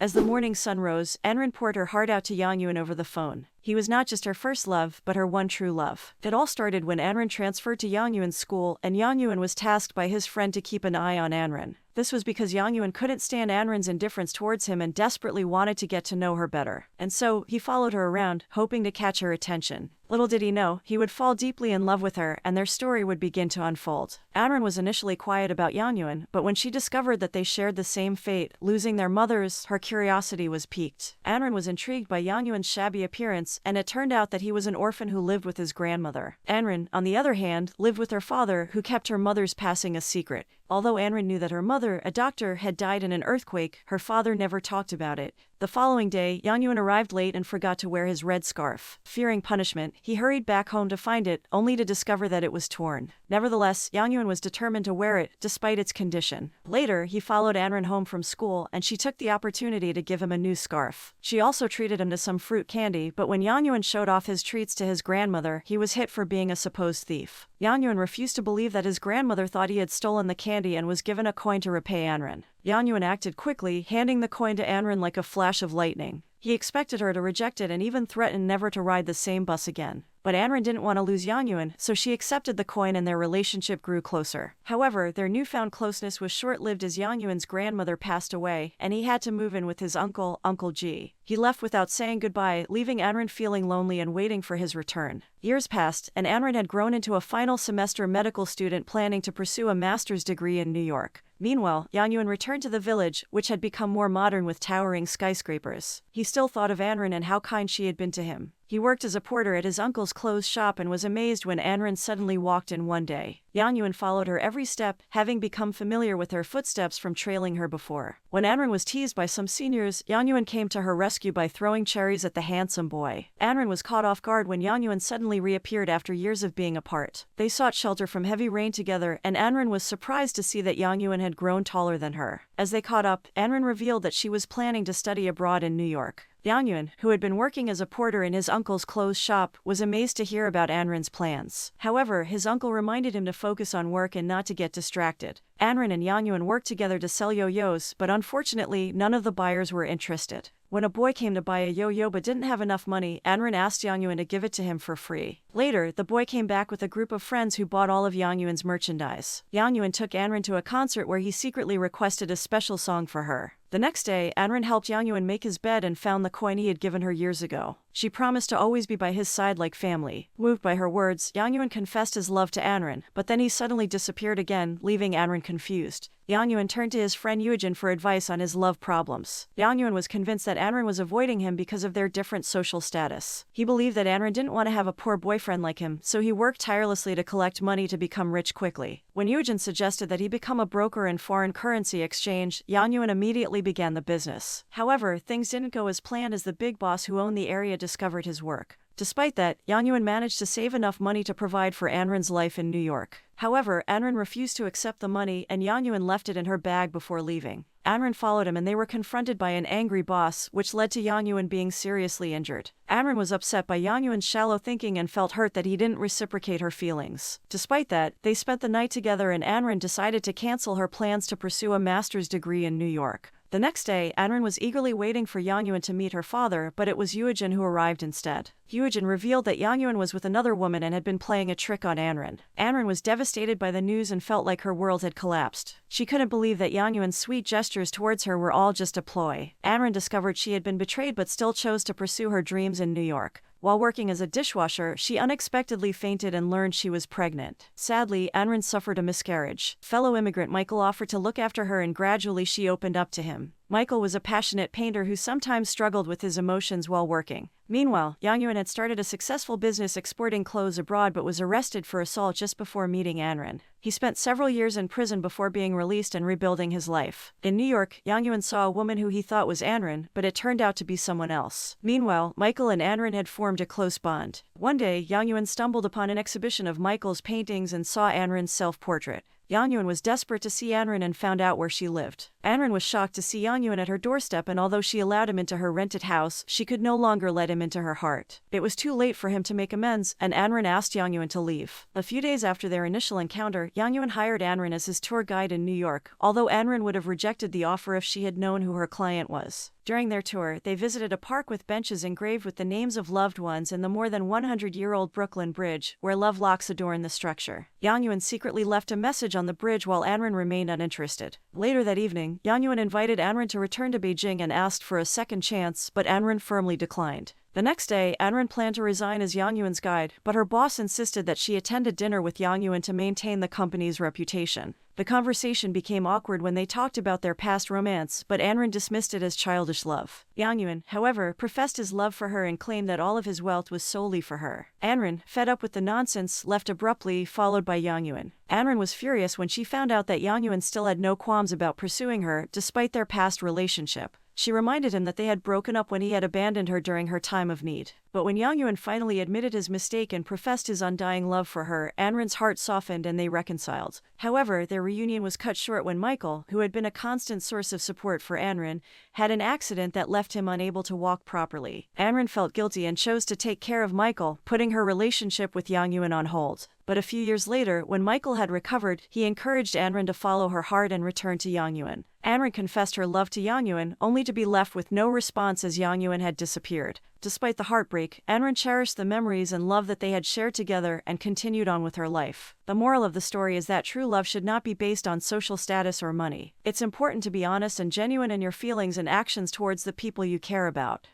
As the morning sun rose, Anrin poured her heart out to Yang Yuan over the phone. He was not just her first love, but her one true love. It all started when Anrin transferred to Yang Yuan's school, and Yang Yuan was tasked by his friend to keep an eye on Anrin. This was because Yang Yuan couldn't stand Anrin's indifference towards him and desperately wanted to get to know her better. And so, he followed her around, hoping to catch her attention. Little did he know, he would fall deeply in love with her, and their story would begin to unfold. Anrin was initially quiet about Yang Yuan, but when she discovered that they shared the same fate, losing their mothers, her curiosity was piqued. Anrin was intrigued by Yang Yuan's shabby appearance, and it turned out that he was an orphan who lived with his grandmother. Anrin, on the other hand, lived with her father, who kept her mother's passing a secret. Although Anrin knew that her mother, a doctor, had died in an earthquake, her father never talked about it. The following day, Yang Yuan arrived late and forgot to wear his red scarf. Fearing punishment, he hurried back home to find it, only to discover that it was torn. Nevertheless, Yang Yuan was determined to wear it, despite its condition. Later, he followed Anrin home from school, and she took the opportunity to give him a new scarf. She also treated him to some fruit candy, but when Yang Yuan showed off his treats to his grandmother, he was hit for being a supposed thief. Yang Yuan refused to believe that his grandmother thought he had stolen the candy and was given a coin to repay Anrin. Yang Yuan acted quickly, handing the coin to Anrin like a flash of lightning. He expected her to reject it and even threatened never to ride the same bus again. But Anrin didn't want to lose Yang Yuan, so she accepted the coin and their relationship grew closer. However, their newfound closeness was short-lived as Yang Yuan's grandmother passed away, and he had to move in with his uncle, Uncle Ji. He left without saying goodbye, leaving Anrin feeling lonely and waiting for his return. Years passed, and Anrin had grown into a final semester medical student planning to pursue a master's degree in New York. Meanwhile, Yang Yuan returned to the village, which had become more modern with towering skyscrapers. He still thought of Anrin and how kind she had been to him. He worked as a porter at his uncle's clothes shop and was amazed when Anrin suddenly walked in one day. Yang Yuan followed her every step, having become familiar with her footsteps from trailing her before. When Anrin was teased by some seniors, Yang Yuan came to her rescue by throwing cherries at the handsome boy. Anrin was caught off guard when Yang Yuan suddenly reappeared after years of being apart. They sought shelter from heavy rain together, and Anrin was surprised to see that Yang Yuan had grown taller than her. As they caught up, Anrin revealed that she was planning to study abroad in New York. Yang Yuan, who had been working as a porter in his uncle's clothes shop, was amazed to hear about Anrin's plans. However, his uncle reminded him to focus on work and not to get distracted. Anrin and Yang Yuan worked together to sell yo-yos, but unfortunately, none of the buyers were interested. When a boy came to buy a yo-yo but didn't have enough money, Anrin asked Yang Yuan to give it to him for free. Later, the boy came back with a group of friends who bought all of Yang Yuan's merchandise. Yang Yuan took Anrin to a concert where he secretly requested a special song for her. The next day, Anrin helped Yang Yuan make his bed and found the coin he had given her years ago. She promised to always be by his side like family. Moved by her words, Yang Yuan confessed his love to Anrin, but then he suddenly disappeared again, leaving Anrin confused. Yang Yuan turned to his friend Yujin for advice on his love problems. Yang Yuan was convinced that Anrin was avoiding him because of their different social status. He believed that Anrin didn't want to have a poor boyfriend like him, so he worked tirelessly to collect money to become rich quickly. When Yujin suggested that he become a broker in foreign currency exchange, Yang Yuan immediately began the business. However, things didn't go as planned as the big boss who owned the area discovered his work. Despite that, Yang Yuan managed to save enough money to provide for Anrin's life in New York. However, Anrin refused to accept the money and Yang Yuan left it in her bag before leaving. Anrin followed him and they were confronted by an angry boss, which led to Yang Yuan being seriously injured. Anrin was upset by Yang Yuan's shallow thinking and felt hurt that he didn't reciprocate her feelings. Despite that, they spent the night together and Anrin decided to cancel her plans to pursue a master's degree in New York. The next day, Anrin was eagerly waiting for Yang Yuan to meet her father, but it was Yujin who arrived instead. Yujin revealed that Yang Yuan was with another woman and had been playing a trick on Anrin. Anrin was devastated by the news and felt like her world had collapsed. She couldn't believe that Yang Yuan's sweet gestures towards her were all just a ploy. Anrin discovered she had been betrayed but still chose to pursue her dreams in New York. While working as a dishwasher, she unexpectedly fainted and learned she was pregnant. Sadly, Anrin suffered a miscarriage. Fellow immigrant Michael offered to look after her and gradually she opened up to him. Michael was a passionate painter who sometimes struggled with his emotions while working. Meanwhile, Yang Yuan had started a successful business exporting clothes abroad but was arrested for assault just before meeting Anrin. He spent several years in prison before being released and rebuilding his life. In New York, Yang Yuan saw a woman who he thought was Anrin, but it turned out to be someone else. Meanwhile, Michael and Anrin had formed a close bond. One day, Yang Yuan stumbled upon an exhibition of Michael's paintings and saw Anrin's self-portrait. Yang Yuan was desperate to see Anrin and found out where she lived. Anren was shocked to see Yang Yuan at her doorstep, and although she allowed him into her rented house, she could no longer let him into her heart. It was too late for him to make amends, and Anren asked Yang Yuan to leave. A few days after their initial encounter, Yang Yuan hired Anren as his tour guide in New York, although Anren would have rejected the offer if she had known who her client was. During their tour, they visited a park with benches engraved with the names of loved ones and the more than 100-year-old Brooklyn Bridge, where love locks adorn the structure. Yang Yuan secretly left a message on the bridge while Anren remained uninterested. Later that evening, Yang Yuan invited Anren to return to Beijing and asked for a second chance, but Anren firmly declined. The next day, Anren planned to resign as Yang Yuan's guide, but her boss insisted that she attend a dinner with Yang Yuan to maintain the company's reputation. The conversation became awkward when they talked about their past romance, but Anren dismissed it as childish love. Yang Yuan, however, professed his love for her and claimed that all of his wealth was solely for her. Anren, fed up with the nonsense, left abruptly, followed by Yang Yuan. Anren was furious when she found out that Yang Yuan still had no qualms about pursuing her, despite their past relationship. She reminded him that they had broken up when he had abandoned her during her time of need. But when Yang Yuan finally admitted his mistake and professed his undying love for her, Anren's heart softened and they reconciled. However, their reunion was cut short when Michael, who had been a constant source of support for Anren, had an accident that left him unable to walk properly. Anren felt guilty and chose to take care of Michael, putting her relationship with Yang Yuan on hold. But a few years later, when Michael had recovered, he encouraged Anren to follow her heart and return to Yang Yuan. Anren confessed her love to Yang Yuan, only to be left with no response as Yang Yuan had disappeared. Despite the heartbreak, Anren cherished the memories and love that they had shared together and continued on with her life. The moral of the story is that true love should not be based on social status or money. It's important to be honest and genuine in your feelings and actions towards the people you care about.